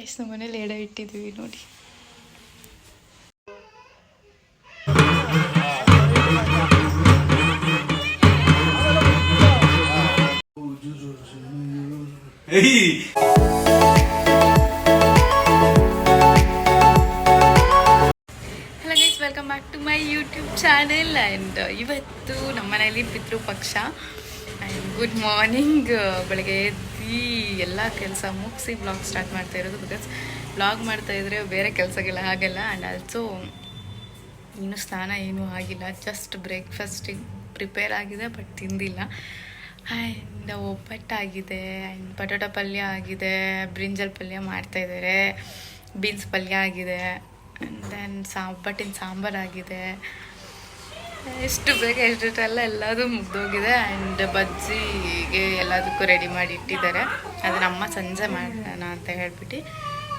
ಎಷ್ಟು ನಮ್ಮ ಮನೇಲಿ ಎಡೆ ಇಟ್ಟಿದ್ದೀವಿ ನೋಡಿ. Hello guys, welcome back to my YouTube channel. And ಇವತ್ತು ನಮ್ಮ ಮನೇಲಿ ಪಿತೃಪಕ್ಷ. And good morning. ಬೆಳಗ್ಗೆ ಎದ್ದು ಎಲ್ಲ ಕೆಲಸ ಮುಗಿಸಿ ಬ್ಲಾಗ್ ಸ್ಟಾರ್ಟ್ ಮಾಡ್ತಾ ಇರೋದು. ಬಿಕಾಸ್ ಬ್ಲಾಗ್ ಮಾಡ್ತಾಯಿದ್ರೆ ಬೇರೆ ಕೆಲಸಗಳ ಆಗಲ್ಲ. ಆ್ಯಂಡ್ ಆಲ್ಸೋ ಇನ್ನೂ ಸ್ನಾನ ಏನೂ ಆಗಿಲ್ಲ. ಜಸ್ಟ್ ಬ್ರೇಕ್ಫಾಸ್ಟಿಗೆ ಪ್ರಿಪೇರ್ ಆಗಿದೆ, ಬಟ್ ತಿಂದಿಲ್ಲ. ಆ್ಯಂಡ್ ಒಬ್ಬಟ್ಟಾಗಿದೆ, ಆ್ಯಂಡ್ ಪಟೋಟ ಪಲ್ಯ ಆಗಿದೆ, ಬ್ರಿಂಜಲ್ ಪಲ್ಯ ಮಾಡ್ತಾಯಿದ್ದಾರೆ, ಬೀನ್ಸ್ ಪಲ್ಯ ಆಗಿದೆ, ಆ್ಯಂಡ್ ದೆನ್ ಒಬ್ಬಟ್ಟಿನ ಸಾಂಬಾರಾಗಿದೆ. ಎಷ್ಟು ಬೇಗ ಎಷ್ಟೆಲ್ಲ ಎಲ್ಲದೂ ಮುಗ್ದೋಗಿದೆ. ಆ್ಯಂಡ್ ಬಜ್ಜಿಗೆ ಎಲ್ಲದಕ್ಕೂ ರೆಡಿ ಮಾಡಿ ಇಟ್ಟಿದ್ದಾರೆ. ಅದನ್ನ ಅಮ್ಮ ಸಂಜೆ ಮಾಡೋಣ ಅಂತ ಹೇಳ್ಬಿಟ್ಟು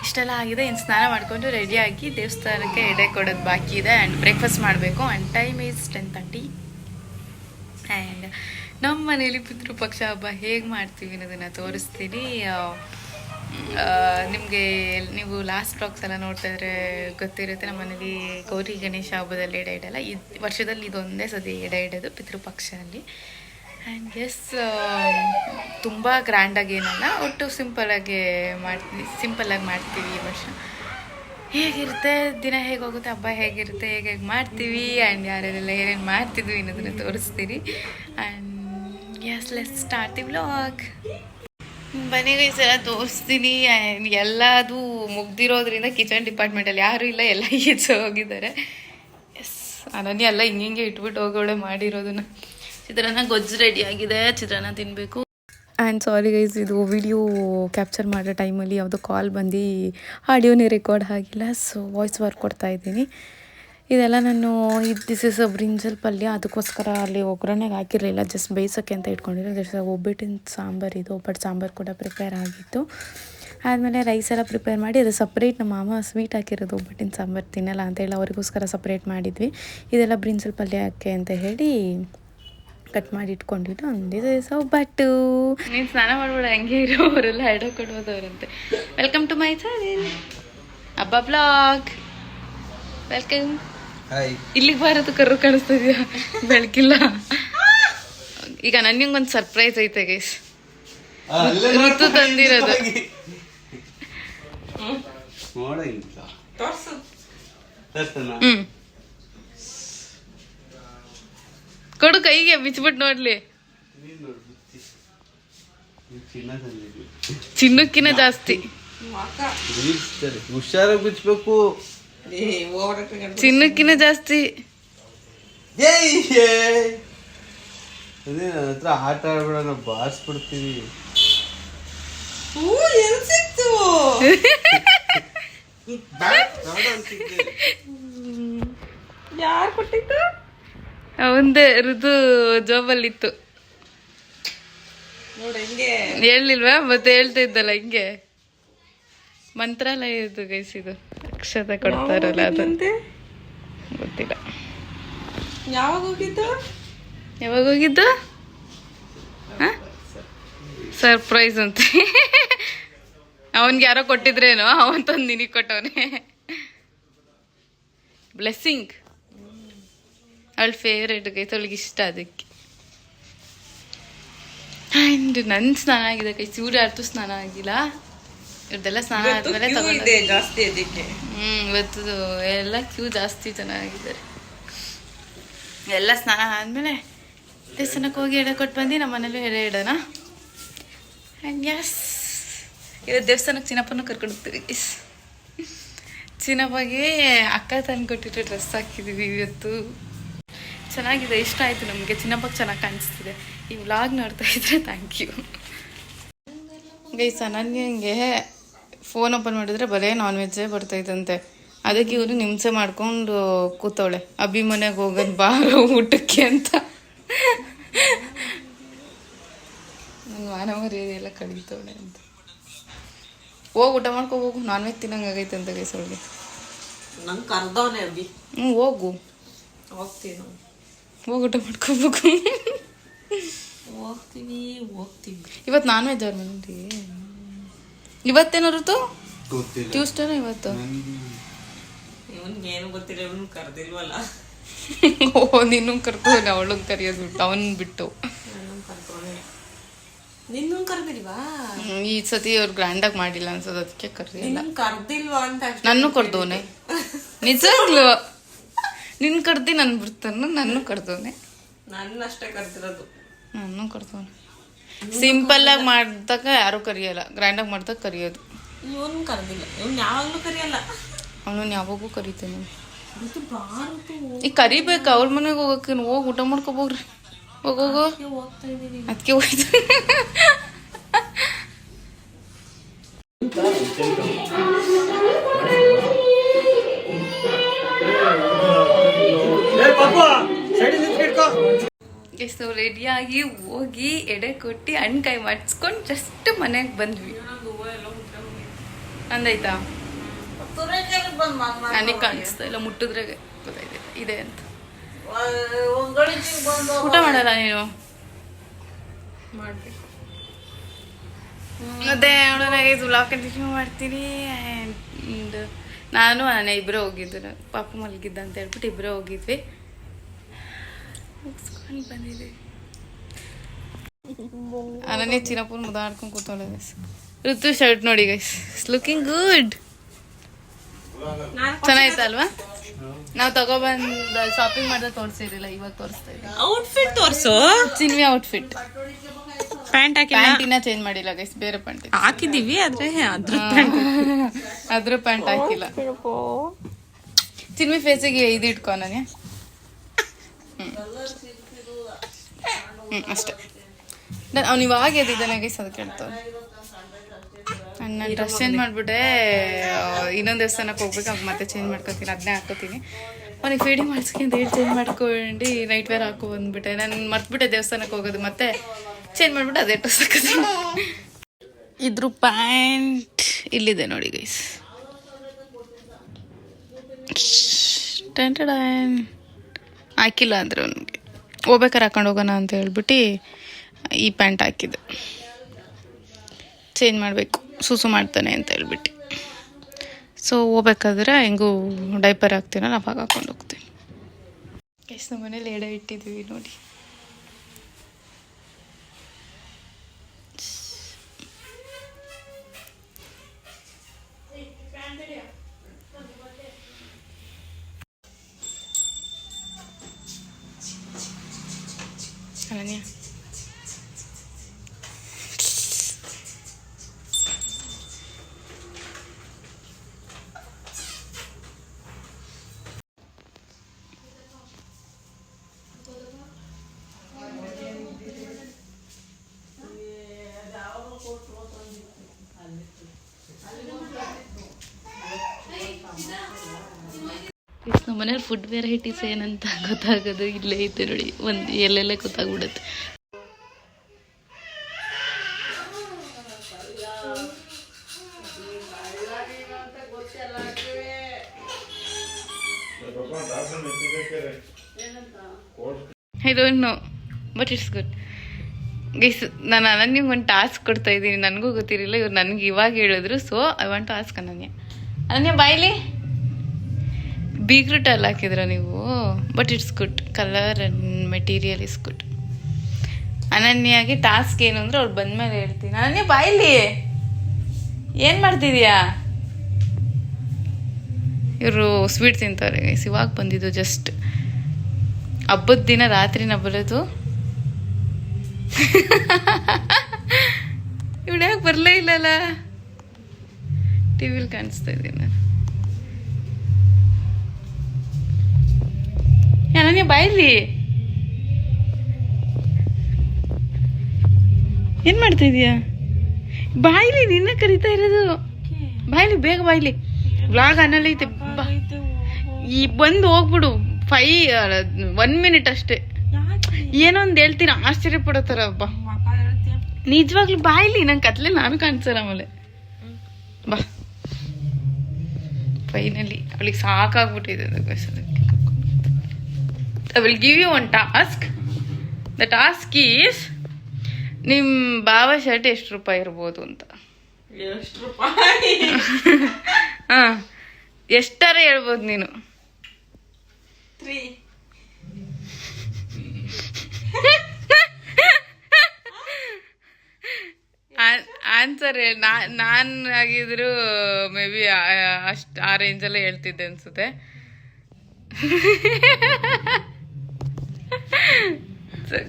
ಇಷ್ಟೆಲ್ಲ ಆಗಿದೆ. ಇನ್ನು ಸ್ನಾನ ಮಾಡಿಕೊಂಡು ರೆಡಿಯಾಗಿ ದೇವಸ್ಥಾನಕ್ಕೆ ಎಡೆ ಕೊಡೋದು ಬಾಕಿ ಇದೆ. ಆ್ಯಂಡ್ ಬ್ರೇಕ್ಫಾಸ್ಟ್ ಮಾಡಬೇಕು. And time is 10:30. ಆ್ಯಂಡ್ ನಮ್ಮ ಮನೇಲಿ ಪಿತೃಪಕ್ಷ ಹಬ್ಬ ಹೇಗೆ ಮಾಡ್ತೀವಿ ಅನ್ನೋದನ್ನು ತೋರಿಸ್ತೀನಿ. ನಿಮಗೆ ನೀವು ಲಾಸ್ಟ್ ಬ್ಲಾಗ್ಸ್ ಎಲ್ಲ ನೋಡ್ತಾ ಇದ್ರೆ ಗೊತ್ತಿರುತ್ತೆ. ನಮ್ಮ ಮನೇಲಿ ಗೌರಿ ಗಣೇಶ ಹಬ್ಬದಲ್ಲಿ ಎಡೆ ಇಡಲ್ಲ. ವರ್ಷದಲ್ಲಿ ಇದೊಂದೇ ಸತಿ ಎಡೆ ಇಡೋದು ಪಿತೃಪಕ್ಷದಲ್ಲಿ. ಆ್ಯಂಡ್ ಎಸ್, ತುಂಬ ಗ್ರ್ಯಾಂಡಾಗಿ ಏನಲ್ಲ, ಒಟ್ಟು ಸಿಂಪಲ್ಲಾಗಿ ಮಾಡ್ತೀವಿ ಈ ವರ್ಷ. ಹೇಗಿರುತ್ತೆ ದಿನ, ಹೇಗೆ ಹೋಗುತ್ತೆ ಹಬ್ಬ, ಹೇಗಿರುತ್ತೆ, ಹೇಗೆ ಮಾಡ್ತೀವಿ, ಆ್ಯಂಡ್ ಯಾರೆಲ್ಲ ಏನೇನು ಮಾಡ್ತಿದ್ವಿ ಅನ್ನೋದನ್ನು ತೋರಿಸ್ತೀರಿ. And yes, let's start the vlog. ಮನೆಗೆ ಈ ಸಲ ತೋರಿಸ್ತೀನಿ. ಎಲ್ಲದೂ ಮುಗ್ದಿರೋದ್ರಿಂದ ಕಿಚನ್ ಡಿಪಾರ್ಟ್ಮೆಂಟಲ್ಲಿ ಯಾರೂ ಇಲ್ಲ, ಎಲ್ಲ ಈಚೆ ಹೋಗಿದ್ದಾರೆ. ಎಸ್, ಅನನ್ಯ ಎಲ್ಲ ಹಿಂಗೆ ಇಟ್ಬಿಟ್ಟು ಹೋಗೋಳೆ ಮಾಡಿರೋದನ್ನ. ಚಿತ್ರಾನ್ನ ಗೊಜ್ಜು ರೆಡಿ ಆಗಿದೆ, ಚಿತ್ರಾನ್ನ ತಿನ್ನಬೇಕು. ಆ್ಯಂಡ್ ಸಾರಿ ಗೈಸ್, ಇದು ವಿಡಿಯೋ ಕ್ಯಾಪ್ಚರ್ ಮಾಡೋ ಟೈಮಲ್ಲಿ ಯಾವುದೋ ಕಾಲ್ ಬಂದು ಆಡಿಯೋನೇ ರೆಕಾರ್ಡ್ ಆಗಿಲ್ಲ. ಸೊ ವಾಯ್ಸ್ ವರ್ಕ್ ಕೊಡ್ತಾಯಿದ್ದೀನಿ. ಇದೆಲ್ಲ ನಾನು ದಿಸ್ ಇಸ್ ಬ್ರಿಂಜಲ್ ಪಲ್ಯ. ಅದಕ್ಕೋಸ್ಕರ ಅಲ್ಲಿ ಒಗ್ಗರಣೆಗೆ ಹಾಕಿರಲಿಲ್ಲ, ಜಸ್ಟ್ ಬೇಯಿಸೋಕ್ಕೆ ಅಂತ ಇಟ್ಕೊಂಡಿರೋ. ಜಸ್ಟ್ ಒಬ್ಬಟ್ಟಿನ ಸಾಂಬಾರು, ಇದು ಒಬ್ಬಟ್ಟು ಸಾಂಬಾರು ಕೂಡ ಪ್ರಿಪೇರ್ ಆಗಿತ್ತು. ಆದಮೇಲೆ ರೈಸ್ ಎಲ್ಲ ಪ್ರಿಪೇರ್ ಮಾಡಿ ಅದು ಸಪ್ರೇಟ್. ನಮ್ಮ ಮಾಮ ಸ್ವೀಟ್ ಹಾಕಿರೋದು ಒಬ್ಬಟ್ಟಿನ ಸಾಂಬಾರು ತಿನ್ನಲ್ಲ ಅಂತೇಳಿ ಅವರಿಗೋಸ್ಕರ ಸಪ್ರೇಟ್ ಮಾಡಿದ್ವಿ. ಇದೆಲ್ಲ ಬ್ರಿಂಜಲ್ ಪಲ್ಯಕ್ಕೆ ಅಂತ ಹೇಳಿ ಕಟ್ ಮಾಡಿ ಇಟ್ಕೊಂಡಿದ್ದು. ಒಂದಿದೆ ಒಬ್ಬಟ್ಟು. ನೀನು ಸ್ನಾನ ಮಾಡ್ಬೇಡ, ಹಂಗೆ ಇರೋವರೆಲ್ಲ ಎಡೆ ಕೊಡೋದವ್ರಂತೆ. ವೆಲ್ಕಮ್ ಟು ಮೈ ಚಾನೆಲ್ ಹಬ್ಬ ಬ್ಲಾಗ್. ವೆಲ್ಕಮ್. ಇಲ್ಲಿಗೆ ಬರೋದು ಕರು ಕಾಣಿಸ್ತಾ ಇದೆಯಾ? ಬೆಳಕಿಲ್ಲ. ಈಗ ನನಗೊಂದು ಸರ್ಪ್ರೈಸ್ ಐತೆ ಗೈಸ್. ಋತು ತಂದಿರೋದು. ಕೊಡು ಕೈಗೆ, ಬಿಚ್ಬಿಟ್ಟು ನೋಡ್ಲಿ. ಚಿನ್ನಕ್ಕಿನ ಜಾಸ್ತಿ ಹುಷಾರಾಗಿ ಬಿಚ್ಬೇಕು. ಚಿನ್ನಕ್ಕಿನ ಜಾಸ್ತಿ. ಅದೇ ನನ್ನ ಹತ್ರ ಆಟ ಆಡ್ಬೇಡ, ನಾವು ಬಾರಿಸ್ಬಿಡ್ತೀವಿ. ಯಾರು ಕೊಟ್ಟಿತ್ತು? ಅವಂದೇ, ಋತು ಜೋಬಲ್ಲಿತ್ತು. ಹೇಳಿಲ್ವಾ? ಮತ್ತೆ ಹೇಳ್ತಾ ಇದ್ದಲ್ಲ ಹಿಂಗೆ. ಮಂತ್ರಾಲಯದ್ದು ಗೈಸ್ ಇದು. ಅಕ್ಷತೆ ಕೊಡ್ತಾರಲ್ಲ ಅದು. ಗೊತ್ತಿಲ್ಲ ಯಾವಾಗ ಹೋಗಿದ್ದು. ಸರ್ಪ್ರೈಸ್ ಅಂತ ಅವನ್ಗೆ ಯಾರೋ ಕೊಟ್ಟಿದ್ರೇನೋ, ಅವಂತಂದು ನಿನಗೆ ಕೊಟ್ಟವನೇ. ಬ್ಲೆಸ್ಸಿಂಗ್. ಅವಳ ಫೇವ್ರೇಟ್ ಗೈಸ್, ಅವಳಿಗೆ ಇಷ್ಟ ಅದಕ್ಕೆ. ಆ್ಯಂಡ್ ನನ್ನ ಸ್ನಾನ ಆಗಿದೆ ಗೈಸ್, ಇವ್ರು ಯಾರ್ದು ಸ್ನಾನ ಆಗಿಲ್ಲ. ಇವ್ರದ್ದೆಲ್ಲ ಸ್ನಾನ ಆದ್ಮೇಲೆ ತಗೊಂಡೆ ಜಾಸ್ತಿ ಅದಕ್ಕೆ. ಇವತ್ತು ಎಲ್ಲ ಕ್ಯೂ ಜಾಸ್ತಿ ಚೆನ್ನಾಗಿದ್ದಾರೆ. ಎಲ್ಲ ಸ್ನಾನ ಆದಮೇಲೆ ದೇವಸ್ಥಾನಕ್ಕೆ ಹೋಗಿ ಎಡೆ ಕೊಟ್ಟು ಬಂದು ನಮ್ಮ ಮನೇಲಿ ಎಡೆ ಇಡೋಣ. ಆ್ಯಂಡ್ ಎಸ್, ಇವತ್ತು ದೇವಸ್ಥಾನಕ್ಕೆ ಚಿನ್ನಪ್ಪನೂ ಕರ್ಕೊಂಡು ಹೋಗ್ತೀವಿ ಗೈಸ್. ಚಿನ್ನಪ್ಪಗೆ ಅಕ್ಕ ತಂದು ಕೊಟ್ಟಿರೋ ಡ್ರೆಸ್ ಹಾಕಿದ್ದೀವಿ ಇವತ್ತು. ಚೆನ್ನಾಗಿದೆ, ಇಷ್ಟ ಆಯಿತು ನಮಗೆ. ಚಿನ್ನಪ್ಪಗೆ ಚೆನ್ನಾಗಿ ಕಾಣಿಸ್ತಿದೆ. ಈ ವ್ಲಾಗ್ ನೋಡ್ತಾ ಇದ್ರೆ ಥ್ಯಾಂಕ್ ಯು ಗೈಸ್. ನನಗೆ ಫೋನ್ ಓಪನ್ ಮಾಡಿದ್ರೆ ಬರೀ ನಾನ್ ವೆಜ್ಜೇ ಬರ್ತಾಯಿತ್ತಂತೆ. ಅದಕ್ಕೆ ಇವರು ಹಿಂಸೆ ಮಾಡ್ಕೊಂಡು ಕೂತವಳೆ. ಅಭಿ ಮನೆಗೆ ಹೋಗೋದು ಬಾರೋ ಊಟಕ್ಕೆ ಅಂತ. ನನ್ನ ಮಾನ ಮರ್ಯಾದೆ ಎಲ್ಲ ಕಳೀತವಳೆ ಅಂತ. ಹೋಗಿ ಊಟ ಮಾಡ್ಕೊ ಹೋಗು, ನಾನ್ ವೆಜ್ ತಿನ್ನಂಗೆ ಆಗೈತೆ ಅಂತ ಗೈಸ್ ಅವಳಿಗೆ. ನಂಗೆ ಕರ್ದವನೇ ಅಭಿ. ಹೋಗು, ಹೋಗ್ತೀವಿ ನಾವು. ಹೋಗಿ ಊಟ ಮಾಡ್ಕೋಬೇಕು. ಹೋಗ್ತೀವಿ. ಇವತ್ತು ನಾನ್ ವೆಜ್ ಅವ್ರ ಮನೇಲಿ. ಇವತ್ತೇನೋ ಋತು ಗೊತ್ತಿಲ್ಲ ಟ್ಯೂಸ್ಡೇನ ಇವತ್ತು ಇವನ್ಗೇನು ಗೊತ್ತಿಲ್ಲ, ಇವನು ಕರ್ದಿಲ್ವಲ್ಲ. ಓ ನಿನ್ನೂ ಕರ್ಕೋನೆ, ಅವಳನ್ನ ಕರೆಯೋದು ಬಿಟ್ಟು ಅವನ್ ಬಿಟ್ಟು. ನಾನು ಕರ್ಕೊಂಡೆ, ನಿನ್ನೂ ಕರ್ದಿಲ್ವಾ? ಈ ಸತಿ ಅವ್ರು ಗ್ರ್ಯಾಂಡಾಗಿ ಮಾಡಿಲ್ಲ ಅನ್ಸೋದು, ಅದಕ್ಕೆ ಕರೆದಿಲ್ಲ. ನಿನ್ನ ಕರ್ದಿಲ್ವಾ ಅಂತ ಅಷ್ಟೇ. ನನ್ನೂ ಕರ್ದವನೆ, ನಿಜಾಗ್ಲು ನಿನ್ ಕರ್ದಿ ನನ್ ಬಿಡ್ತಾನ, ನನ್ನೂ ಕರ್ದವನೆ. ನನ್ನ ಅಷ್ಟೇ ಕರ್ದಿರೋದು. ನನ್ನೂ ಕರ್ದವನೆ. ಸಿಂಪಲ್ ಆಗಿ ಮಾಡಿದಾಗ ಯಾರು ಕರಿಯಲ್ಲ, ಗ್ರ್ಯಾಂಡಾಗಿ ಮಾಡಿದಾಗ ಕರಿಯೋದು. ಇವನ್ ಕರ್ದಿಲ್ಲ, ಇವನ್ ಯಾವಾಗ್ಲೂ ಕರಿಯಲ್ಲ. ಅವನನ್ನ ಯಾವಾಗೂ ಕರಿತೇನೆ. ಇದು ಬಾರದು, ಈಗ ಕರಿಬೇಕು, ಅವ್ರ ಮನೆಗೆ ಹೋಗಕ್ಕೆ. ಹೋಗಿ ಊಟ ಮಾಡ್ಕೊಬೋಗ್ರಿ, ಹೋಗೋಗೋ. ಹೋಗ್ತಾ ಇದೀನಿ. ಅದಕ್ಕೆ ಹೋಯ್ತು. ಎಷ್ಟು ರೆಡಿಯಾಗಿ ಹೋಗಿ ಎಡೆ ಕೊಟ್ಟು ಹಣ್ಕಾಯಿ ಮಾಡಿಸ್ಕೊಂಡು ಜಸ್ಟ್ ಮನೆಗೆ ಬಂದ್ವಿ. ಅಂದಾಯ್ತಾ? ನನಗೆ ಕಾಣಿಸ್ತಾ ಇಲ್ಲ, ಮುಟ್ಟಿದ್ರೆ ಗೊತ್ತಾಯ್ತು ಇದೆ ಅಂತ. ಊಟ ಮಾಡಲ್ಲ ನೀನು? ಮಾಡ್ಬೇಕು. ಮತ್ತೆ ಅವಳನ್ನಾಗೆ ವ್ಲಾಗ್ ಕಂಟಿನ್ಯೂ ಮಾಡ್ತೀನಿ. ಆ್ಯಂಡ್ ನಾನು ಅಣ್ಣ ಇಬ್ಬರೇ ಹೋಗಿದ್ದು, ಪಾಪ ಮಲಗಿದ್ದ ಅಂತ ಹೇಳ್ಬಿಟ್ಟು ಇಬ್ಬರೇ ಹೋಗಿದ್ವಿ, ಮುಗಿಸ್ಕೊಂಡು ಬಂದಿದ್ವಿ. ಅನನ್ಯ ಚಿನ್ನಪ್ಪನ ಮುದಾಡ್ಕೊಂಡು ಕೂತ್ಕೊಳ್ಳೆ ಗೈಸ್. ಋತು ಶರ್ಟ್ ನೋಡಿ ಗೈಸ್, ಲುಕಿಂಗ್ ಗುಡ್. ಚೆನ್ನಾಯ್ತಲ್ವಾ? ನಾವು ತಗೊಬಂದ ಶಾಪಿಂಗ್ ಮಾಡಿದಾಗ ತೋರಿಸಿರಲಿಲ್ಲ, ಇವಾಗ ತೋರಿಸ್ತಾ ಇದ್ದೀವಿ. ಔಟ್ಫಿಟ್ ತೋರ್ಸು. ಚಿನ್ವಿ ಔಟ್ಫಿಟ್. ಪ್ಯಾಂಟ್ ಪ್ಯಾಂಟಿನ ಚೇಂಜ್ ಮಾಡಿಲ್ಲ ಗೈಸ್, ಬೇರೆ ಪ್ಯಾಂಟ್ ಹಾಕಿದೀವಿ, ಆದ್ರೆ ಅದ್ರ ಪ್ಯಾಂಟ್ ಹಾಕಿಲ್ಲ. ಚಿನ್ವಿ ಫೇಸಿಗೆ ಇದು ಇಟ್ಕೊ ನನಗೆ. ಅಷ್ಟೇ. ಅವ್ನು ಇವಾಗ ಎದ್ದಿದ್ದಾನೆ ಗೈಸ್, ಅದಕ್ಕೆ ಹೇಳ್ತಾವೆ. ನಾನು ಡ್ರೆಸ್ ಚೇಂಜ್ ಮಾಡಿಬಿಟ್ಟೆ, ಇನ್ನೊಂದು ದೇವಸ್ಥಾನಕ್ಕೆ ಹೋಗ್ಬೇಕು, ಅವಾಗ ಮತ್ತೆ ಚೇಂಜ್ ಮಾಡ್ಕೊತೀನಿ, ಅದನ್ನೇ ಹಾಕೋತೀನಿ. ಅವನಿಗೆ ಫೀಡಿಂಗ್ ಮಾಡಿಸ್ಕೊಂಡು ಹೇಳಿ ಚೇಂಜ್ ಮಾಡ್ಕೊಂಡು ನೈಟ್ ವೇರ್ ಹಾಕೊ ಬಂದ್ಬಿಟ್ಟೆ. ನಾನು ಮರ್ತ್ಬಿಟ್ಟೆ ದೇವಸ್ಥಾನಕ್ಕೆ ಹೋಗೋದು, ಮತ್ತೆ ಚೇಂಜ್ ಮಾಡಿಬಿಟ್ಟು ಅದೇ ಡ್ರೆಸ್ ಹಾಕೋತೀನಿ. ಇದ್ರ ಪ್ಯಾಂಟ್ ಇಲ್ಲಿದೆ ನೋಡಿ ಗೈಸ್. ಹಾಕಿಲ್ಲ ಅಂದರೆ ಅವನಿಗೆ ಹೋಗ್ಬೇಕಾರೆ ಹಾಕೊಂಡು ಹೋಗೋಣ ಅಂತ ಹೇಳ್ಬಿಟ್ಟು ಈ ಪ್ಯಾಂಟ್ ಹಾಕಿದ್ದು. ಚೇಂಜ್ ಮಾಡಬೇಕು, ಸುಸು ಮಾಡ್ತಾನೆ ಅಂತ ಹೇಳ್ಬಿಟ್ಟು. ಸೊ ಹೋಗ್ಬೇಕಾದ್ರೆ ಹೆಂಗೂ ಡೈಪರ್ ಹಾಕ್ತೀನಲ್ಲ, ಅವಾಗ ಹಾಕೊಂಡು ಹೋಗ್ತೀನಿ. ಎಷ್ಟು ನಮ್ಮ ಮನೇಲಿ ಎಡೆ ಇಟ್ಟಿದ್ದೀವಿ ನೋಡಿ. ಅನನ್ಯ ನಮ್ಮ ಮನೇಲಿ ಫುಡ್ ವೆರೈಟೀಸ್ ಏನಂತ ಗೊತ್ತಾಗೋದು ಇಲ್ಲೇ ಐತೆ ನೋಡಿ, ಒಂದು ಎಲ್ಲೆಲ್ಲ ಗೊತ್ತಾಗ್ಬಿಡುತ್ತೆ. I don't know but it's good guys. ನಾನು ಅನನ್ಯ ಒಂದು ಟಾಸ್ಕ್ ಕೊಡ್ತಾ ಇದ್ದೀನಿ, ನನಗೂ ಗೊತ್ತಿರಲಿಲ್ಲ, ಇವ್ರು ನನಗೆ ಇವಾಗ ಹೇಳಿದ್ರು. So I want to ask Ananya. Ananya boiled beetroot ಅಲ್ಲಿ ಹಾಕಿದ್ರ ನೀವು, but it's good, colour and material is good. ಅನನ್ಯಾಗೆ ಟಾಸ್ಕ್ ಏನು ಅಂದರೆ ಅವ್ಳು ಬಂದಮೇಲೆ ಹೇಳ್ತೀನಿ. ಅನನ್ಯ ಬಾಯ್ಲಿ ಏನು ಮಾಡ್ತಿದ್ಯಾ? ಇವರು ಸ್ವೀಟ್ ತಿಂತಾರೆ ಗೈಸ್, ಇವಾಗ ಬಂದಿದ್ದು ಜಸ್ಟ್. ಹಬ್ಬದ ದಿನ ರಾತ್ರಿನ ಬರೋದು. ಇವಳು ಯಾಕೆ ಬರಲೇ ಇಲ್ಲಲ್ಲ? ಟಿ ವಿಲಿ ಕಾಣಿಸ್ತಾ ಇದ್ದೀನಿ ನಾನು. ಅನನ್ಯ ಬಾಯ್ಲಿ ಏನ್ ಮಾಡ್ತಾ ಇದೀಯಾ? ಬಾಯ್ಲಿ, ನಿನ್ನ ಕರಿತಾ ಇರೋದು. ಬಾಯ್ಲಿ, ಬೇಗ ಬಾಯ್ಲಿ. ವ್ಲಾಗ್ ಅನ್ನಲ್ಲೈತೆ, ಈ ಬಂದು ಹೋಗ್ಬಿಡು. 1 ಮಿನಿಟ್ ಅಷ್ಟೇ. ಏನೋ ಒಂದು ಹೇಳ್ತೀನಿ, ಆಶ್ಚರ್ಯ ಪಡೋ ಥರ. ಬಾ ನಿಜವಾಗ್ಲೂ ಬಾಯ್ಲಿ, ನಂಗೆ ಕತ್ಲೆ ನಾನು ಕಾಣಿಸಲ್ಲ ಆಮೇಲೆ. ಬಾ. ಫೈನಲಿ ಅವಳಿಗೆ ಸಾಕಾಗ್ಬಿಟ್ಟಿದೆ. I will give you one task. The task is, ನಿಮ್ಮ ಭಾವ ಶರ್ಟ್ ಎಷ್ಟು ರೂಪಾಯಿ ಇರ್ಬೋದು ಅಂತ. ಎಷ್ಟು ರೂಪಾಯಿ? ಹಾಂ ಎಷ್ಟಾರ ಹೇಳ್ಬೋದು ನೀನು. 3. ಆನ್ಸರ್ ನಾನು ಆಗಿದ್ರು ಮೇ ಬಿ ಅಷ್ಟು ಆ ರೇಂಜಲ್ಲೇ ಹೇಳ್ತಿದ್ದೆ ಅನ್ಸುತ್ತೆ.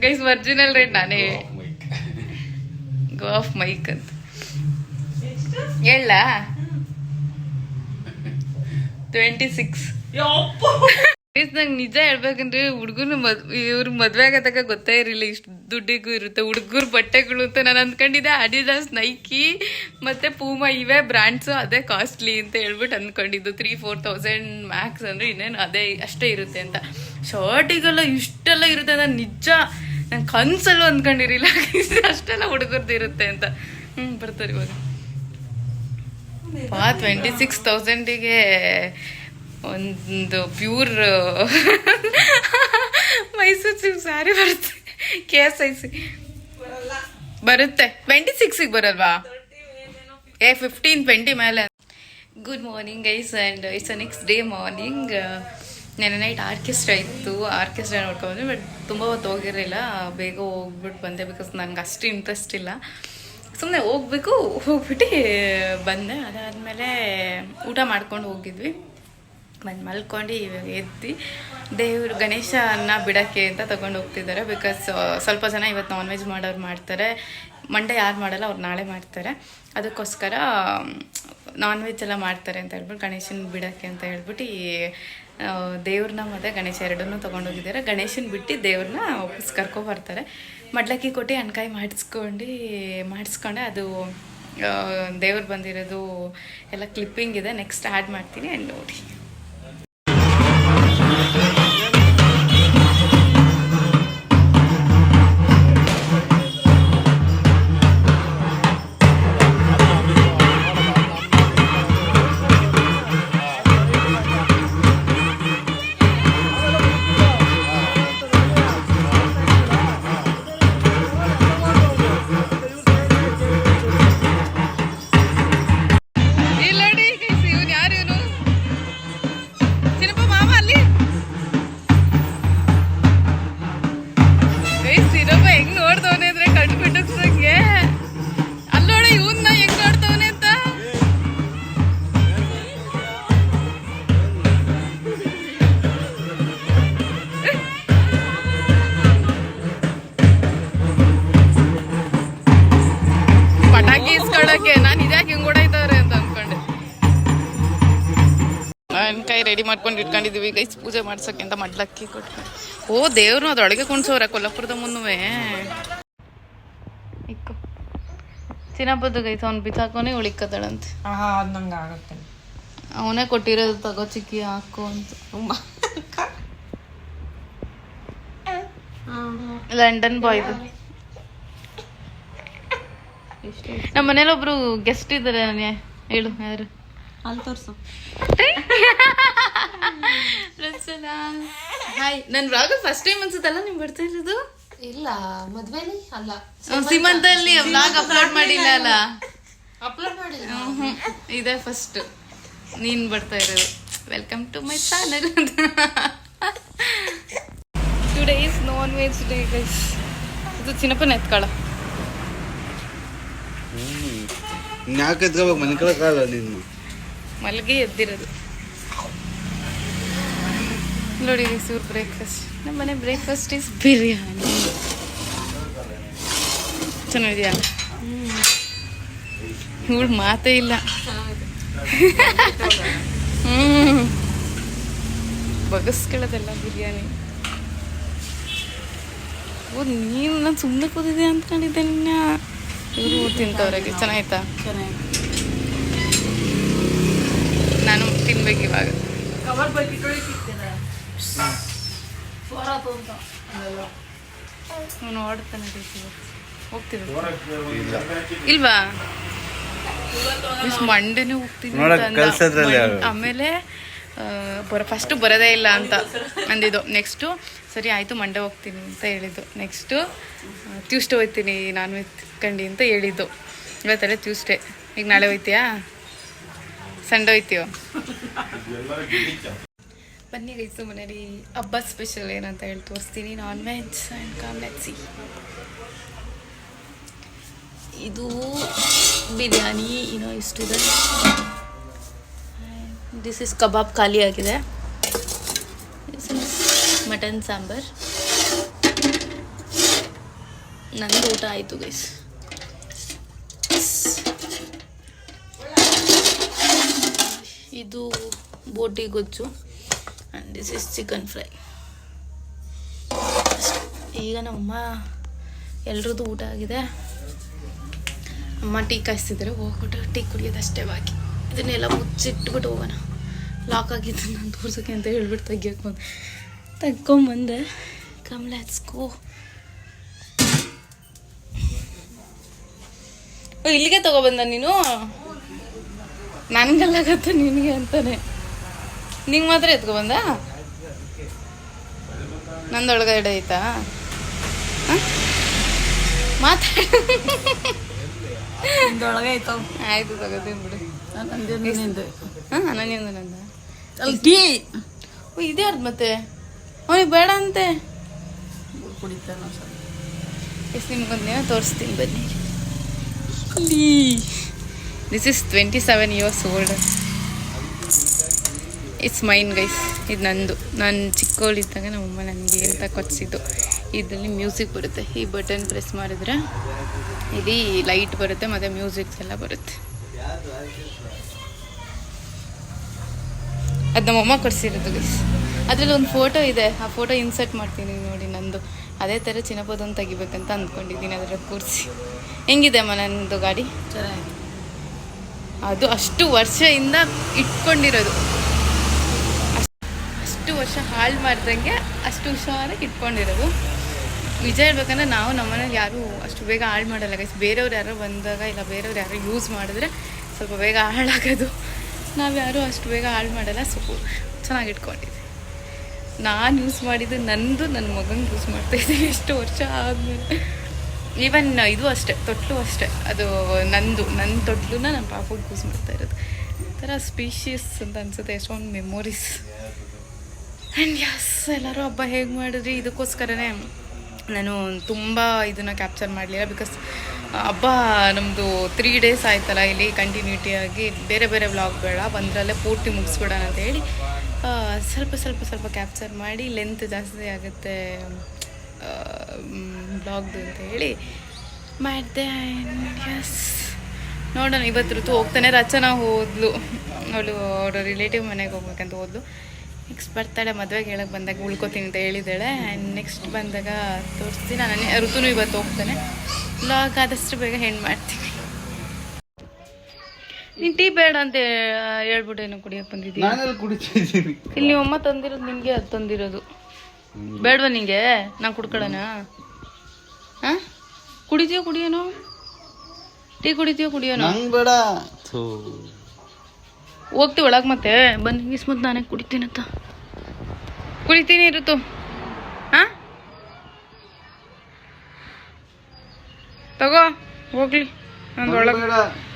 ಗೈಸ್ ಒರಿಜಿನಲ್ ರೇಟ್ ನಾನೇ ಗೋ ಆಫ್ ಮೈಕ್ ಅಂತ ಹೇಳ 26. ನಂಗೆ ನಿಜ ಹೇಳ್ಬೇಕಂದ್ರೆ ಹುಡುಗರು ಇವ್ರ ಮದ್ವೆ ಆಗತಕ್ಕ ಗೊತ್ತೇ ಇರಲಿಲ್ಲ ಇಷ್ಟು ದುಡ್ಡಿಗೂ ಇರುತ್ತೆ ಹುಡುಗರು ಬಟ್ಟೆಗಳು ಅಂತ ನಾನು ಅಂದ್ಕೊಂಡಿದ್ದೆ. ಅಡಿಡಾಸ್, ನೈಕಿ ಮತ್ತೆ ಪೂಮಾ ಇವೇ ಬ್ರ್ಯಾಂಡ್ಸು ಅದೇ ಕಾಸ್ಟ್ಲಿ ಅಂತ ಹೇಳ್ಬಿಟ್ಟು ಅಂದ್ಕೊಂಡಿದ್ದು. 3,000-4,000 ಮ್ಯಾಕ್ಸ್ ಅಂದರೆ ಇನ್ನೇನು ಅದೇ ಅಷ್ಟೇ ಇರುತ್ತೆ ಅಂತ. ಶರ್ಟಿಗೆಲ್ಲ ಇಷ್ಟೆಲ್ಲ ಇರುತ್ತೆ ನಾನು ನಿಜ ನಂಗೆ ಕನ್ಸಲ್ಲೂ ಅಂದ್ಕೊಂಡಿರಲಿಲ್ಲ ಅಷ್ಟೆಲ್ಲ ಹುಡುಗರ್ದು ಇರುತ್ತೆ ಅಂತ. ಬರ್ತಾರೆ ಇವಾಗ 26,000ಗೆ ಒಂದು ಪ್ಯೂರ್ ಮೈಸೂರು ಸಿಲ್ಕ್ ಸ್ಯಾರಿ ಬರುತ್ತೆ. KSIC ಬರುತ್ತೆ. 26ಗೆ ಬರಲ್ವಾ? 15-20 ಮೇಲೆ. Good morning guys and it's a next day morning. ನೆನ್ನೆ ನೈಟ್ ಆರ್ಕೆಸ್ಟ್ರಾ ಇತ್ತು, ಆರ್ಕೆಸ್ಟ್ರಾ ನೋಡ್ಕೊಂಡ್ಬಂದ್ರೆ ಬಟ್ ತುಂಬ ಹೊತ್ತು ಹೋಗಿರಲಿಲ್ಲ, ಬೇಗ ಹೋಗ್ಬಿಟ್ಟು ಬಂದೆ. ಬಿಕಾಸ್ ನಂಗೆ ಅಷ್ಟು ಇಂಟ್ರೆಸ್ಟ್ ಇಲ್ಲ, ಸುಮ್ಮನೆ ಹೋಗ್ಬಿಟ್ಟು ಬಂದೆ. ಅದಾದಮೇಲೆ ಊಟ ಮಾಡ್ಕೊಂಡು ಹೋಗಿದ್ವಿ. ಬಂದು ಮಲ್ಕೊಂಡು ಇವಾಗ ಎದ್ದು ದೇವರು ಗಣೇಶನ ಬಿಡೋಕ್ಕೆ ಅಂತ ತೊಗೊಂಡು ಹೋಗ್ತಿದ್ದಾರೆ. ಬಿಕಾಸ್ ಸ್ವಲ್ಪ ಜನ ಇವತ್ತು ನಾನ್ ವೆಜ್ ಮಾಡೋರು ಮಾಡ್ತಾರೆ, ಮಂಡೇ ಯಾರು ಮಾಡಲ್ಲ ಅವ್ರು ನಾಳೆ ಮಾಡ್ತಾರೆ. ಅದಕ್ಕೋಸ್ಕರ ನಾನ್ ವೆಜ್ ಎಲ್ಲ ಮಾಡ್ತಾರೆ ಅಂತ ಹೇಳ್ಬಿಟ್ಟು ಗಣೇಶನ ಬಿಡೋಕ್ಕೆ ಅಂತ ಹೇಳ್ಬಿಟ್ಟು ದೇವ್ರನ್ನ ಮತ್ತು ಗಣೇಶ ಎರಡನ್ನೂ ತೊಗೊಂಡೋಗಿದ್ದಾರೆ. ಗಣೇಶನ ಬಿಟ್ಟು ದೇವ್ರನ್ನ ವಾಪಸ್ ಕರ್ಕೊಬರ್ತಾರೆ. ಮಡ್ಲಕ್ಕಿ ಕೊಟ್ಟು ಅನ್ಕಾಯಿ ಮಾಡಿಸ್ಕೊಂಡೆ. ಅದು ದೇವ್ರು ಬಂದಿರೋದು ಎಲ್ಲ ಕ್ಲಿಪ್ಪಿಂಗ್ ಇದೆ, ನೆಕ್ಸ್ಟ್ ಆ್ಯಡ್ ಮಾಡ್ತೀನಿ ಆ್ಯಂಡ್ ನೋಡಿ. ನಾನು ಇದ್ಯಾಕೆ ಹಿಂಗೆ ಓಡಾಯ್ತವ್ರೆ ಅಂತ ಅಂದ್ಕೊಂಡೆ. ಅನ್ಕಾಯಿ ರೆಡಿ ಮಾಡ್ಕೊಂಡು ಇಟ್ಕೊಂಡಿದ್ದೀವಿ ಗೈಸ್ ಪೂಜೆ ಮಾಡ್ಸೋಕ್ಕೆ ಅಂತ. ಮಡ್ಲಕ್ಕಿ ಕೊಟ್ಟು ದೇವ್ರು ಅದೊಳಗೆ ಕುಣ್ಸೋರ ಕೊಲ್ಲಾಪುರದ ಮುನ್ನುವೆ ಇಕ್ಕು ಚಿನ್ನಪ್ಪದ್ದು ಗೈಸ್ ಅವ್ನು ಬಿಸಾಕೋನೆ ಉಳಿಕದಳಂತೆ. ನಂಗೆ ಆಗುತ್ತೆ, ಅವನೇ ಕೊಟ್ಟಿರೋದು ತಗೋ ಚಿಕ್ಕಿ ಹಾಕು ಅಂತ. ಲಂಡನ್ ಬಾಯ್ದು. ನಮ್ಮ ಮನೇಲಿ ಒಬ್ರು ಗೆಸ್ಟ್ ಇದ್ದಾರೆ. ಹೇಳು ಯಾರು? ಅಲ್ಲಿ ತೋರ್ಸು. ಹಾಯ್, ನನ್ನ ವ್ಲಾಗ್ ಫಸ್ಟ್ ಟೈಮ್ ಅನ್ಸುತ್ತಲ್ಲ ನಿಮ್ ಬರ್ತಾ ಇರೋದು? ಇಲ್ಲ ಮದ್ವೆಲಿ ಅಲ್ಲ, ಸೀಮಂತಲ್ಲಿ ವ್ಲಾಗ್ ಅಪ್ಲೋಡ್ ಮಾಡಿಲ್ಲ ಅಲ್ಲ? ಅಪ್ಲೋಡ್ ಮಾಡಿ ಇದೇ ಫಸ್ಟ್ ನೀನ್ ಬರ್ತಾ ಇರೋದು. Welcome to my channel. Today is non veg day guys. ಇದು ಚಿನ್ನಪ್ಪನ ಎತ್ಕೊಳ್ಳ. ಯಾಕೆ ಎತ್ಕೋಬೇಕು? ಮನೆ ಕಳಕಾಲ ನೀನು ಮಲ್ಗೆ ಎದ್ದಿರೋದು ನೋಡಿ. ಇವ್ರ ಬ್ರೇಕ್ಫಾಸ್ಟ್, ನಮ್ಮ ಮನೆ ಬ್ರೇಕ್ಫಾಸ್ಟ್ ಇಸ್ ಬಿರಿಯಾನಿ. ಚೆನ್ನಾಗಿದೆಯಾ? ಇವಳು ಮಾತೇ ಇಲ್ಲ. ಬಗಸ್ಕೊಳ್ಳೋದೆಲ್ಲ ಬಿರಿಯಾನಿ. ಓ ನೀನು ನಾನು ಸುಮ್ಮನೆ ಕೂತಿದ್ದೆ ಅಂದ್ಕೊಂಡಿದ್ದೆ. ನಿನ್ನ ಇವರು ತಿಂತವ್ರಿಗೆ ಚೆನ್ನಾಯ್ತಾ? ನಾನು ತಿನ್ಬೇಕು ಇವಾಗ. ನೋಡ್ತಾನೆ ಹೋಗ್ತೀವಿ ಇಲ್ವಾ? ಮಂಡೇನೆ ಹೋಗ್ತೀನಿ ಆಮೇಲೆ ಫಸ್ಟು ಬರೋದೇ ಇಲ್ಲ ಅಂತ ಅಂದಿದ್ದು. ನೆಕ್ಸ್ಟು ಸರಿ ಆಯಿತು ಮಂಡೇ ಹೋಗ್ತೀನಿ ಅಂತ ಹೇಳಿದ್ದು. ನೆಕ್ಸ್ಟು ಟ್ಯೂಸ್ಡೇ ಹೋಗ್ತೀನಿ ನಾನ್ ವೆಜ್ ತಿನ್ಕೊಂಡು ಅಂತ ಹೇಳಿದ್ದು. ಇವತ್ತಲ್ಲ ಟ್ಯೂಸ್ಡೇ. ಈಗ ನಾಳೆ ಹೋಯ್ತೀಯಾ? ಸಂಡೇ ಹೋಯ್ತೀಯೋ? ಬನ್ನಿ ಗೈಸು, ಮನೇಲಿ ಹಬ್ಬ ಸ್ಪೆಷಲ್ ಏನಂತ ಹೇಳಿ ತೋರಿಸ್ತೀನಿ. Non veg and come let's see. ಇದು ಬಿರಿಯಾನಿ ಇನ್ನೂ ಇಷ್ಟಿದೆ. ದಿಸ್ ಇಸ್ ಕಬಾಬ್ ಖಾಲಿ ಆಗಿದೆ. This is mutton sambar. ನಂದು ಊಟ ಆಯಿತು ಗೈಸ್. ಇದು ಬೋಟಿ ಗೊಜ್ಜು and this is chicken fry. ಈಗ ನಮ್ಮಮ್ಮ ಎಲ್ರದ್ದು ಊಟ ಆಗಿದೆ. ಅಮ್ಮ ಟೀ ಕಾಯಿಸ್ತಿದ್ದಾರೆ, ಹೋಗ್ಬಿಟ್ಟು ಟೀ ಕುಡಿಯೋದಷ್ಟೇ ಬಾಕಿ. ಇದನ್ನೆಲ್ಲ ಮುಚ್ಚಿಟ್ಬಿಟ್ಟು ಹೋಗೋಣ. ಲಾಕ್ ಆಗಿದ್ದು ನಾನು ತೋರ್ಸೋಕ್ಕೆ ಅಂತ ಹೇಳ್ಬಿಟ್ಟು ತೆಗ್ಕೊಂಬಂದೆ. Come let's go. ಇಲ್ಲಿಗೆ ತಗೊಬಂದ ನೀನು? ನನಗಲ್ಲಾಗತ್ತೆ ನಿನಗೆ ಅಂತಾನೆ. ನಿಂಗೆ ಮಾತ್ರ ಎತ್ಕೊಬಂದ? ನಂದೊಳಗಡೆ ಐತಾ? ಮಾತಾಡ. ಆಯ್ತು ತಗೋತೀನಿ ಬಿಡು. ಹಾಂ ನಂದು ನಂದ ಟೀ. ಓ ಇದ್ಯಾರ್ದು ಮತ್ತೆ? ಅವನಿಗೆ ಬೇಡ ಅಂತೆ ಕುಡಿತಾನೆ. ಎಷ್ಟು ನಿಮ್ಗೊಂದೇನೋ ತೋರಿಸ್ತೀನಿ ಬನ್ನಿ. This is 27 years old. It's main guys. ಇದು ನಂದು. ನಾನು ಚಿಕ್ಕವಳಿದ್ದಾಗ ನಮ್ಮಮ್ಮ ನನಗೆ ಅಂತ ಕೊಚ್ಚಿದ್ದು. ಇದರಲ್ಲಿ ಮ್ಯೂಸಿಕ್ ಬರುತ್ತೆ. ಈ ಬಟನ್ ಪ್ರೆಸ್ ಮಾಡಿದ್ರೆ ಇದು ಲೈಟ್ ಬರುತ್ತೆ ಮತ್ತು ಮ್ಯೂಸಿಕ್ಸ್ ಎಲ್ಲ ಬರುತ್ತೆ. ಅದು ನಮ್ಮಮ್ಮ ಕೊಡಿಸಿರೋದು ಗೈಸ್. ಅದರಲ್ಲಿ ಒಂದು ಫೋಟೋ ಇದೆ. ಆ ಫೋಟೋ ಇನ್ಸರ್ಟ್ ಮಾಡ್ತೀನಿ ನೋಡಿ ನಂದು. ಅದೇ ಥರ ಚಿನ್ನಪದೊಂದು ತೆಗಿಬೇಕಂತ ಅಂದ್ಕೊಂಡಿದ್ದೀನಿ ಅದರಲ್ಲಿ ಕೂರಿಸಿ. ಹೆಂಗಿದೆ ಅಮ್ಮ ನನ್ನದು ಗಾಡಿ? ಚೆನ್ನಾಗಿದೆ. ಅದು ಅಷ್ಟು ವರ್ಷದಿಂದ ಇಟ್ಕೊಂಡಿರೋದು. ಅಷ್ಟು ವರ್ಷ ಹಾಳು ಮಾಡ್ದಂಗೆ ಅಷ್ಟು ಹುಷಾರಾಗಿ ಇಟ್ಕೊಂಡಿರೋದು. ನಿಜ ಹೇಳ್ಬೇಕಂದ್ರೆ ನಾವು ನಮ್ಮನೇಲಿ ಯಾರೂ ಅಷ್ಟು ಬೇಗ ಹಾಳು ಮಾಡಲ್ಲ ಗೈಸ್. ಬೇರೆಯವ್ರು ಯಾರೋ ಬಂದಾಗ ಇಲ್ಲ ಬೇರೆಯವ್ರು ಯಾರೋ ಯೂಸ್ ಮಾಡಿದ್ರೆ ಸ್ವಲ್ಪ ಬೇಗ ಹಾಳಾಗೋದು. ನಾವು ಯಾರೂ ಅಷ್ಟು ಬೇಗ ಹಾಳು ಮಾಡಲ್ಲ. ಸ್ವಲ್ಪ ಚೆನ್ನಾಗಿ ಇಟ್ಕೊಂಡಿದ್ವಿ. ನಾನು ಯೂಸ್ ಮಾಡಿದ್ದು ನಂದು ನನ್ನ ಮಗನಿಗೆ ಯೂಸ್ ಮಾಡ್ತಾಯಿದ್ದೀವಿ ಎಷ್ಟು ವರ್ಷ ಆದಮೇಲೆ. ಈವನ್ ಇದು ಅಷ್ಟೇ, ತೊಟ್ಲು ಅಷ್ಟೇ. ಅದು ನನ್ನ ತೊಟ್ಲನ್ನ ನನ್ನ ಪಾಪಗೆ ಯೂಸ್ ಮಾಡ್ತಾ ಇರೋದು. ಥರ ಸ್ಪೀಷಿಯಸ್ ಅಂತ ಅನಿಸುತ್ತೆ. ಎಷ್ಟೊಂದು ಮೆಮೊರೀಸ್. ಆ್ಯಂಡ್ ಯಸ್, ಎಲ್ಲರೂ ಹಬ್ಬ ಹೇಗೆ ಮಾಡಿದ್ರಿ? ಇದಕ್ಕೋಸ್ಕರನೇ ನಾನು ತುಂಬ ಇದನ್ನು ಕ್ಯಾಪ್ಚರ್ ಮಾಡಲಿಲ್ಲ. ಬಿಕಾಸ್ ಹಬ್ಬ ನಮ್ಮದು 3 days ಆಯ್ತಲ್ಲ ಇಲ್ಲಿ ಕಂಟಿನ್ಯೂಟಿಯಾಗಿ. ಬೇರೆ ಬೇರೆ ವ್ಲಾಗ್ ಬೇಡ, ಬಂದರಲ್ಲೇ ಪೂರ್ತಿ ಮುಗಿಸ್ಬಿಡೋಣ ಅಂತ ಹೇಳಿ ಸ್ವಲ್ಪ ಕ್ಯಾಪ್ಚರ್ ಮಾಡಿ ಲೆಂತ್ ಜಾಸ್ತಿ ಆಗುತ್ತೆ ಬ್ಲಾಗ್ದು ಅಂತ ಹೇಳಿ ಮಾಡಿದೆ. ಎಸ್, ನೋಡೋಣ. ಇವತ್ತು ಋತು ಹೋಗ್ತಾನೆ. ರಚನಾ ಹೋದ್ಲು, ಅವಳ ರಿಲೇಟಿವ್ ಮನೆಗೆ ಹೋಗ್ಬೇಕಂತ ಹೋದ್ಲು. ನೆಕ್ಸ್ಟ್ ಬರ್ತಾಳೆ. ಮದುವೆಗೆ ಹೇಳಕ್ಕೆ ಬಂದಾಗ ಉಳ್ಕೋತೀನಿ ಅಂತ ಹೇಳಿದ್ದಾಳೆ. ಆ್ಯಂಡ್ ನೆಕ್ಸ್ಟ್ ಬಂದಾಗ ತೋರಿಸ್ತೀನಿ. ನಾನು ಋತುನು ಇವತ್ತು ಹೋಗ್ತಾನೆ. ಬ್ಲಾಗ್ ಆದಷ್ಟು ಬೇಗ ಹೆಣ್ಣು ಮಾಡ್ತೀನಿ. ನೀನು ಟೀ ಬೇಡ ಅಂತ ಹೇಳ್ಬಿಟ್ಟು ಏನೋ ಕುಡಿಯೋಕೆ ಬಂದಿದ್ದೀನಿ. ಇಲ್ಲಿ ನಿಮ್ಮ ಅಮ್ಮ ತಂದಿರೋದು ನಿನಗೆ, ಅದು ತಂದಿರೋದು ಬೇಡವಾ ನಿಂಗೆ? ನಾನು ಕುಡ್ಕೊಳ್ಳೋಣ? ಹಾಂ, ಕುಡಿತೀಯೋ ಕುಡಿಯೋನು? ಟೀ ಕುಡಿತೀಯೋ ಕುಡಿಯೋನು? ಬೇಡ. ಹೋಗ್ತೀವಿ ಒಳಗೆ. ಮತ್ತೆ ಬಂದು ಮಿಸ್ಮತ್ ನಾನೇ ಕುಡಿತೀನಂತ. ಕುಡಿತೀನಿ ಇರುತ್ತು. ಹಾಂ ತಗೋ ಹೋಗ್ಲಿ.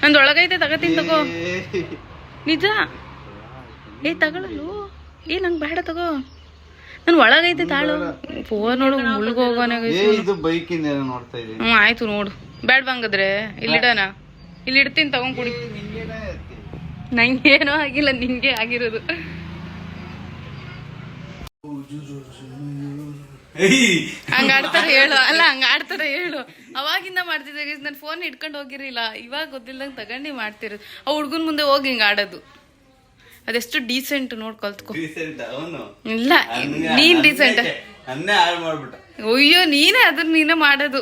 ನಂದು ಒಳಗೈತೆ, ತಗೋತೀನಿ ತಗೋ. ನಿಜ? ತಗೊಳ್ಳಲು. ನಂಗೆ ಬೇಡ ತಗೋ. ನಾನು ಒಳಗೈತೆ ತಾಳು. ಫೋನ್ ನೋಡು, ಮುಳುಗೋಗೋಣ. ಹ್ಞೂ ಆಯ್ತು ನೋಡು. ಬೇಡ ಬಂಗದ್ರೆ ಇಲ್ಲಿಡೋಣ. ಇಲ್ಲಿ ಇಡ್ತೀನಿ, ತಗೊಂಡು ಕುಡಿ. ನಂಗೇನೋ ಆಗಿಲ್ಲ, ನಿಂಗೆ ಆಗಿರೋದು. ಹಂಗ ಆಡ್ತಾರೆ ಹೇಳು. ಅಲ್ಲ, ಹಂಗ ಆಡ್ತಾರೆ ಹೇಳು. ಅವಾಗಿಂದ ಮಾಡ್ತಿದ್ದೆ. ನನ್ನ ಫೋನ್ ಇಟ್ಕೊಂಡು ಹೋಗಿರಲಿಲ್ಲ. ಇವಾಗ ಗೊತ್ತಿಲ್ಲದಂಗೆ ತಗೊಂಡು ಮಾಡ್ತಿರೋದು. ಆ ಹುಡ್ಗನ್ ಮುಂದೆ ಹೋಗಿ ಹಿಂಗೆ ಆಡೋದು. ಅದೆಷ್ಟು ಡೀಸೆಂಟ್ ನೋಡ್ ಕಲ್ತ್ಕೊ. ಇಲ್ಲ, ನೀನ್ ಡೀಸೆಂಟ್. ಅಯ್ಯೋ, ನೀನೇ ಅದನ್ನ ನೀನೇ ಮಾಡೋದು.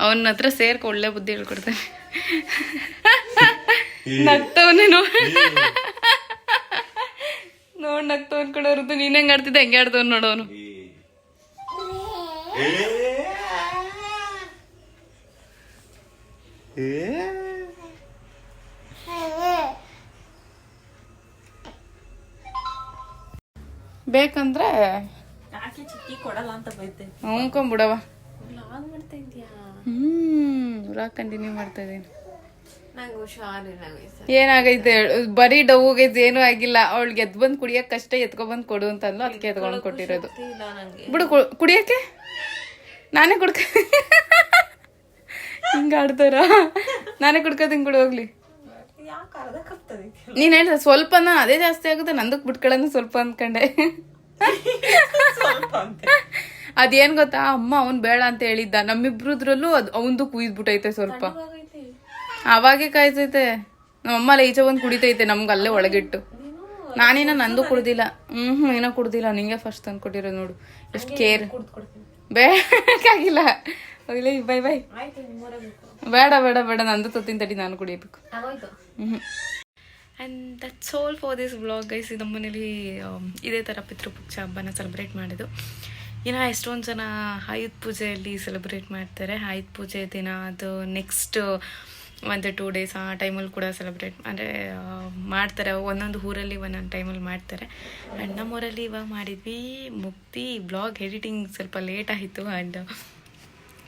ಅವನ ಹತ್ರ ಸೇರ್ಕ ಒಳ್ಳೆ ಬುದ್ಧಿ ಹೇಳ್ಕೊಡ್ತಾನೆ. ನಗ್ತವನೇ ನೋಡ್ ನಗ್ತವನ್ ಕಡೋರ್ದು. ನೀನ್ ಹೆಂಗ್ ಆಡ್ತಿದ್ದೆ ಹೆಂಗೆ ಆಡ್ತವನ್ ನೋಡೋನು. ಬೇಕಂದ್ರೆ ಯಾಕೆ ಚಿಕ್ಕಿ ಕೊಡಲ್ಲ ಅಂತ ಬೈತೆ. ಹ್ಕೊಂಬಿಡವ. ವ್ಲಾಗ್ ಮಾಡ್ತಾ ಇದೀಯಾ? ವ್ಲಾಗ್ ಕಂಟಿನ್ಯೂ ಮಾಡ್ತಾ ಇದ್ದೀನಿ. ನಂಗೆ ಹುಷಾರಿಲ್ಲ guys. ಏನಾಗೈತೆ ಬರೀ ಡೌಗೈತೆ, ಏನೂ ಆಗಿಲ್ಲ. ಅವಳಿಗೆ ಎದ್ ಬಂದು ಕುಡಿಯಕ್ಕೆ ಕಷ್ಟ, ಎತ್ಕೊಬಂದು ಕೊಡು ಅಂತಂದ್ಲು, ಅದಕ್ಕೆ ಎತ್ಕೊಂಡು ಕೊಟ್ಟಿರೋದು. ಇಲ್ಲ ನಂಗೆ. ಬಿಡು ಕುಡಿಯಕ್ಕೆ ನಾನೇ ಕುಡ್ಕ ಹಿಂಗ ಆಡ್ತಾರ. ನಾನೇ ಕುಡ್ಕೋತೀನಿ, ಕೊಡು ಹೋಗ್ಲಿ. ಯಾಕೆ ಅರ್ಧ ಕಪ್ತದೆ ನೀನ್ ಹೇಳ್ದ ಸ್ವಲ್ಪನ ಅದೇ ಜಾಸ್ತಿ ಆಗುತ್ತೆ, ನಂದಕ್ ಬಿಟ್ಕೊಳ್ಳೋದು ಸ್ವಲ್ಪ ಅಂದ್ಕೊಂಡೆ. ಸ್ವಲ್ಪ ಅಂತ. ಅದೇನ್ ಗೊತ್ತಾ, ಅಮ್ಮ ಅವ್ನ್ ಬೇಡ ಅಂತ ಹೇಳಿದ್ದ, ನಮ್ಮಿಬ್ರದ್ರಲ್ಲೂ ಅದು ಅವಂದು ಕುಯ್ದ್ಬಿಟ್ಟೈತೆ ಸ್ವಲ್ಪ. ಅವಾಗೆ ಕಾಯ್ತೈತೆ. ನಮ್ಮಮ್ಮ ಎಲ್ಲ ಈಚೆ ಬಂದು ಕುಡಿತೈತೆ ನಮ್ಗೆ ಅಲ್ಲೇ ಒಳಗಿಟ್ಟು. ನಾನೇನ ನಂದು ಕುಡ್ದಿಲ್ಲ. ಏನೋ ಕುಡ್ದಿಲ್ಲ, ನಿಂಗೆ ಫಸ್ಟ್ ತಂದು ಕೊಟ್ಟಿರೋದು ನೋಡು. ಎಷ್ಟು ಕೇರ್. ಬೇಕಾಗಿಲ್ಲ, ಹೋಗ್ಲಿ, ಬೈ ಬೈ. ಬೇಡ ಬೇಡ ಬೇಡ, ನಂದು ತೊತ್ತಿನ ತಡಿ, ನಾನು ಕುಡಿಯಬೇಕು. And that's all for this vlog guys. ನಮ್ಮ ಮನೇಲಿ ಇದೇ ಥರ ಪಿತೃಪಕ್ಷ ಹಬ್ಬನ ಸೆಲೆಬ್ರೇಟ್ ಮಾಡೋದು. ಇನ್ನು ಎಷ್ಟೊಂದು ಜನ ಆಯುಧ ಪೂಜೆಯಲ್ಲಿ ಸೆಲೆಬ್ರೇಟ್ ಮಾಡ್ತಾರೆ. ಆಯುಧ ಪೂಜೆ ದಿನ ಅದು ನೆಕ್ಸ್ಟ್ 1-2 days ಆ ಟೈಮಲ್ಲಿ ಕೂಡ ಸೆಲೆಬ್ರೇಟ್ ಅಂದರೆ ಮಾಡ್ತಾರೆ. ಒಂದೊಂದು ಊರಲ್ಲಿ ಒಂದೊಂದು ಟೈಮಲ್ಲಿ ಮಾಡ್ತಾರೆ. ಆ್ಯಂಡ್ ನಮ್ಮೂರಲ್ಲಿ ಇವಾಗ ಮಾಡಿದ್ವಿ, ಮುಗ್ದು ಬ್ಲಾಗ್ ಎಡಿಟಿಂಗ್ ಸ್ವಲ್ಪ ಲೇಟ್ ಆಯಿತು. ಆ್ಯಂಡ್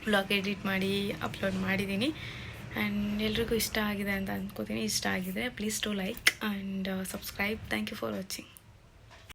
ಬ್ಲಾಗ್ ಎಡಿಟ್ ಮಾಡಿ ಅಪ್ಲೋಡ್ ಮಾಡಿದ್ದೀನಿ. ಆ್ಯಂಡ್ ಎಲ್ರಿಗೂ ಇಷ್ಟ ಆಗಿದೆ ಅಂತ ಅಂದ್ಕೋತೀನಿ. ಇಷ್ಟ ಆಗಿದೆ please to like and subscribe. Thank you for watching.